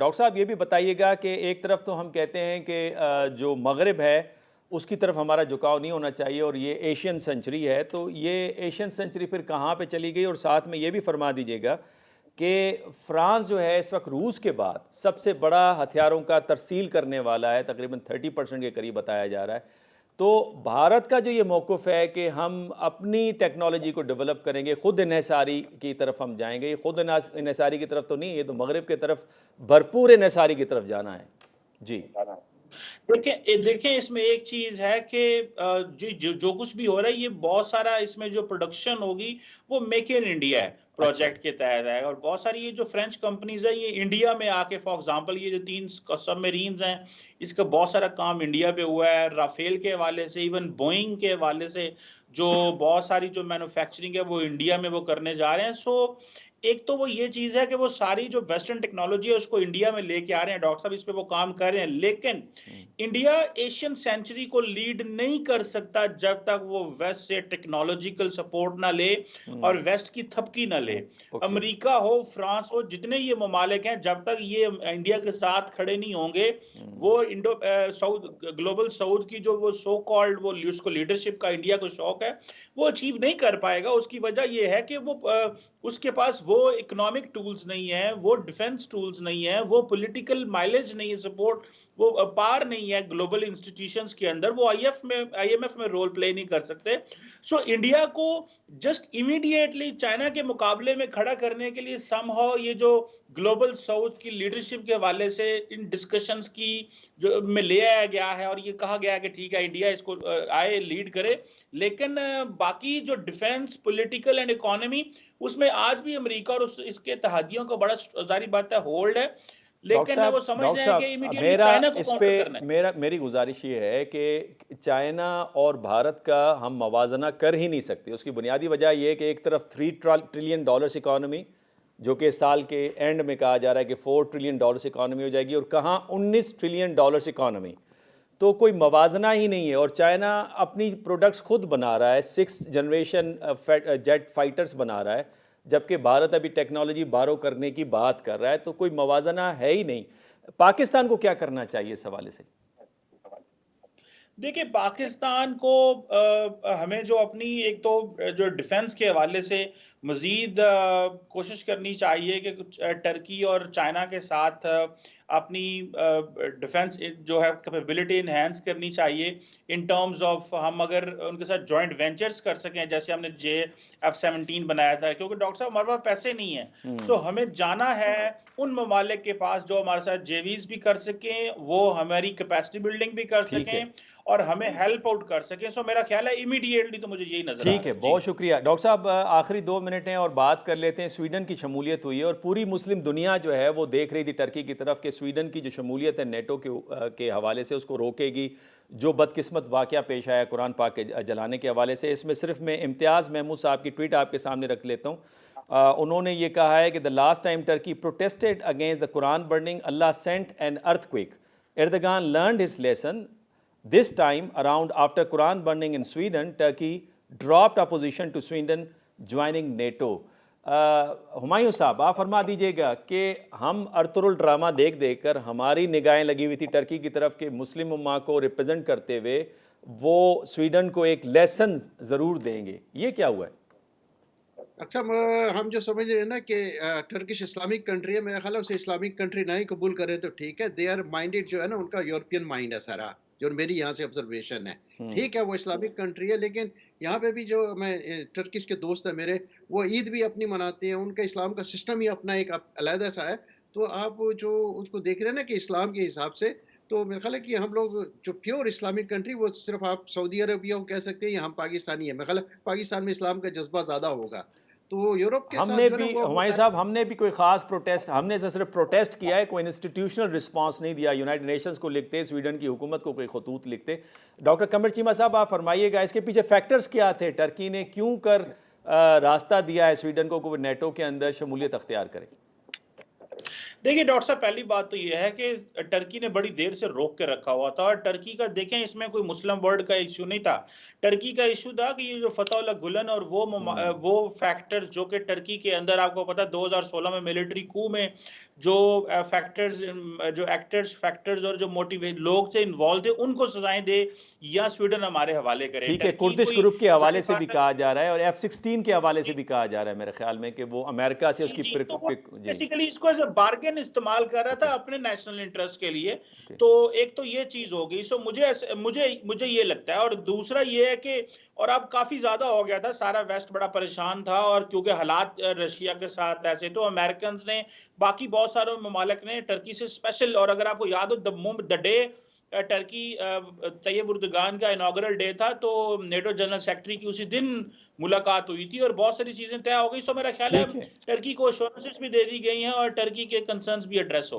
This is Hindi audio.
डॉक्टर साहब ये भी बताइएगा कि एक तरफ तो हम कहते हैं कि जो मगरिब है उसकी तरफ हमारा झुकाव नहीं होना चाहिए और ये एशियन सेंचुरी है, तो ये एशियन सेंचुरी फिर कहाँ पे चली गई? और साथ में ये भी फरमा दीजिएगा कि फ्रांस जो है इस वक्त रूस के बाद सबसे बड़ा हथियारों का तरसील करने वाला है, तकरीबन 30% के करीब बताया जा रहा है। तो भारत का जो ये मौक़िफ़ है कि हम अपनी टेक्नोलॉजी को डेवलप करेंगे, ख़ुद इन्हिसारी की तरफ हम जाएंगे, ये ख़ुद इन्हिसारी की तरफ तो नहीं, ये तो मगरिब की तरफ भरपूर इन्हिसारी की तरफ जाना है। जी देखिए देखिए इसमें एक चीज है कि जो कुछ भी हो रहा है ये बहुत सारा इसमें जो प्रोडक्शन होगी वो मेक इन इंडिया है, अच्छा। प्रोजेक्ट के तहत है। और बहुत सारी ये जो फ्रेंच कंपनीज है ये इंडिया में आके, फॉर एग्जांपल ये जो 3 सबमरीन्स हैं, इसका बहुत सारा काम इंडिया पे हुआ है। राफेल के हवाले से, इवन बोइंग के हवाले से जो बहुत सारी जो मैन्युफैक्चरिंग है वो इंडिया में वो करने जा रहे हैं। सो एक तो वो ये चीज है कि वो सारी जो वेस्टर्न टेक्नोलॉजी है उसको इंडिया में लेके आ रहे हैं। डॉक्टर साहब इस पे वो काम कर रहे हैं, लेकिन इंडिया एशियन सेंचुरी को लीड नहीं कर सकता जब तक वो वेस्ट से टेक्नोलॉजिकल सपोर्ट ना ले और वेस्ट की थपकी ना ले। ओके। अमेरिका हो, फ्रांस हो, जितने ये ममालिक हैं, जब तक ये इंडिया के साथ खड़े नहीं होंगे, वो इंडो साउथ, ग्लोबल साउथ की जो वो सो कॉल्ड वो उसको लीडरशिप का इंडिया को शौक है, वो अचीव नहीं कर पाएगा। उसकी वजह ये है कि वो उसके पास वो इकोनॉमिक टूल्स नहीं है, वो डिफेंस टूल्स नहीं है, वो पॉलिटिकल माइलेज नहीं है, सपोर्ट वो पार नहीं है ग्लोबल इंस्टीट्यूशंस के अंदर, वो आईएमएफ में रोल प्ले नहीं कर सकते। सो इंडिया को जस्ट इमीडिएटली चाइना के मुकाबले में खड़ा करने के लिए समहाउ ये जो ग्लोबल साउथ की लीडरशिप के हवाले से इन डिस्कशंस की जो में ले आया गया है और ये कहा गया है कि ठीक है इंडिया इसको आए लीड करे, लेकिन बाकी जो डिफेंस, पॉलिटिकल एंड इकोनॉमी, उसमें आज भी अमेरिका और इसके इत्तेहादियों का बड़ा जारी बात है होल्ड है। लेकिन वो समझ डॉक्टर रहे हैं कि साहब इमीडिएटली मेरा चाइना को इस पे काउंटर करना है। मेरी गुजारिश ये है कि चाइना और भारत का हम मवाजना कर ही नहीं सकते। उसकी बुनियादी वजह यह है कि एक तरफ $3 ट्रिलियन इकॉनमी, जो कि साल के एंड में कहा जा रहा है कि $4 ट्रिलियन इकॉनमी हो जाएगी, और कहाँ $19 ट्रिलियन इकॉनमी, तो कोई मवाजना ही नहीं है। और चाइना अपनी प्रोडक्ट्स खुद बना रहा है, 6th जनरेशन जेट फाइटर्स बना रहा है, जबकि भारत अभी टेक्नोलॉजी बारो करने की बात कर रहा है, तो कोई मवाजना है ही नहीं। पाकिस्तान को क्या करना चाहिए इस हवाले से? देखिए पाकिस्तान को हमें जो अपनी एक तो जो डिफेंस के हवाले से मजीद कोशिश करनी चाहिए कि कुछ टर्की और चाइना के साथ अपनी डिफेंस जो है कैपेबिलिटी इन्हेंस करनी चाहिए इन टर्म्स ऑफ हम अगर उनके साथ जॉइंट वेंचर्स कर सकें, जैसे हमने JF-17 बनाया था, क्योंकि डॉक्टर साहब हमारे पास पैसे नहीं है। सो हमें जाना है उन ममालिक के पास जो हमारे साथ जेवीज भी कर सकें, वो हमारी कैपेसिटी बिल्डिंग भी कर ठीक है। सकें और हमें हेल्प आउट कर सकें। सो मेरा ख्याल है इमीडिएटली तो मुझे यही नजर आ ठीक रहा है, है जी। बहुत शुक्रिया डॉक्टर साहब। आखिरी 2 मिनट हैं और बात कर लेते हैं। स्वीडन की शमूलियत हुई है और पूरी मुस्लिम दुनिया जो है वो देख रही थी टर्की की तरफ कि स्वीडन की जो शमूलियत है नेटो के हवाले से उसको रोकेगी। जो बदकिस्मत वाक़या पेश आया कुरान पाक के जलाने के हवाले से, इसमें सिर्फ मैं इम्तियाज़ महमूद साहब की ट्वीट आपके सामने रख लेता हूँ। उन्होंने ये कहा है कि the last time Turkey protested against the Quran burning, Allah sent an earthquake. Erdogan learned his lesson this time around after Quran burning in Sweden. Turkey dropped opposition to Sweden joining NATO. Humayun साहब आप फरमा दीजिएगा कि हम अर्तुरुल ड्रामा देख देख कर हमारी निगाहें लगी हुई थी टर्की की तरफ के मुस्लिम उम्मा को रिप्रेजेंट करते हुए वो स्वीडन को एक लेसन ज़रूर देंगे, ये क्या हुआ है? अच्छा, हम जो समझ रहे हैं ना कि टर्किश इस्लामिक कंट्री है, मेरा ख्याल है उसे इस्लामिक कंट्री ना ही कबूल करें तो ठीक है। दे आर माइंडेड, जो है ना उनका यूरोपियन माइंड है सारा, जो मेरी यहाँ से ऑब्जर्वेशन है। ठीक है वो इस्लामिक कंट्री है, लेकिन यहाँ पे भी जो मैं टर्किश के दोस्त है मेरे, वो ईद भी अपनी मनाते हैं, उनका इस्लाम का सिस्टम ही अपना एक अलहदा सा है। तो आप जो उसको देख रहे हैं ना कि इस्लाम के हिसाब से, तो मेरा ख्याल है कि हम लोग जो प्योर इस्लामिक कंट्री, वो सिर्फ आप सऊदी अरबिया को कह सकते हैं या हम पाकिस्तानी है। मेरा ख्याल है पाकिस्तान में इस्लाम का जज्बा ज़्यादा होगा। तो यूरोप के साथ हमने जो है भी ना वो हुमायूं साहब, हमने भी कोई ख़ास प्रोटेस्ट, हमने तो सिर्फ प्रोटेस्ट किया है, कोई इंस्टीट्यूशनल रिस्पांस नहीं दिया। यूनाइटेड नेशंस को लिखते, स्वीडन की हुकूमत को कोई खतूत लिखते। डॉक्टर कमर चीमा साहब आप फरमाइएगा इसके पीछे फैक्टर्स क्या थे? टर्की ने क्यों रास्ता दिया है स्वीडन को कि नेटो के अंदर शमूलियत अख्तियार करे? देखिए डॉक्टर साहब, पहली बात तो ये है कि टर्की ने बड़ी देर से रोक के रखा हुआ था, और टर्की का देखें, इसमें कोई मुस्लिम वर्ल्ड का इश्यू नहीं था। टर्की का इश्यू था कि ये जो फतहुल्लाह गुलन और वो फैक्टर्स जो कि टर्की के अंदर, आपको पता है 2016 में मिलिट्री कू में जो फैक्टर्स, जो एक्टर्स फैक्टर्स और जो मोटिवेट लोग थे, इन्वॉल्व थे, उनको सजाएं दे या स्वीडन हमारे हवाले करे। ठीक है, टर्की कुर्दिश कोई ग्रुप के हवाले जाहिर से भी बात है। कहा जा रहा है और F-16 के हवाले से जी भी कहा जा रहा है मेरे ख्याल में कि वो अमेरिका से जी, उसकी जी। पिक तो वो पिक जी, बेसिकली इसको एज़ अ बार्गेन इस्तेमाल कर रहा था ओके, अपने नेशनल इंटरेस्ट के लिए। ओके, तो एक तो ये चीज़ हो गई। सो मुझे ये लगता है, और दूसरा ये है कि और अब काफ़ी ज़्यादा हो गया था, सारा वेस्ट बड़ा परेशान था, और क्योंकि हालात रशिया के साथ ऐसे, तो अमेरिकन्स ने, बाकी बहुत सारे ममालिक ने टर्की से स्पेशल, और अगर आपको याद हो द डे टर्की तैयब उर्दगान का इनॉग्रल डे था, तो नेटो जनरल सेक्रेटरी की उसी दिन मुलाकात हुई थी और बहुत सारी चीज़ें तय हो गई। सो मेरा ख्याल है ठीक है। टर्की को एश्योरेंसेस भी दे दी गई हैं और टर्की के कंसर्न्स भी एड्रेस हो गए।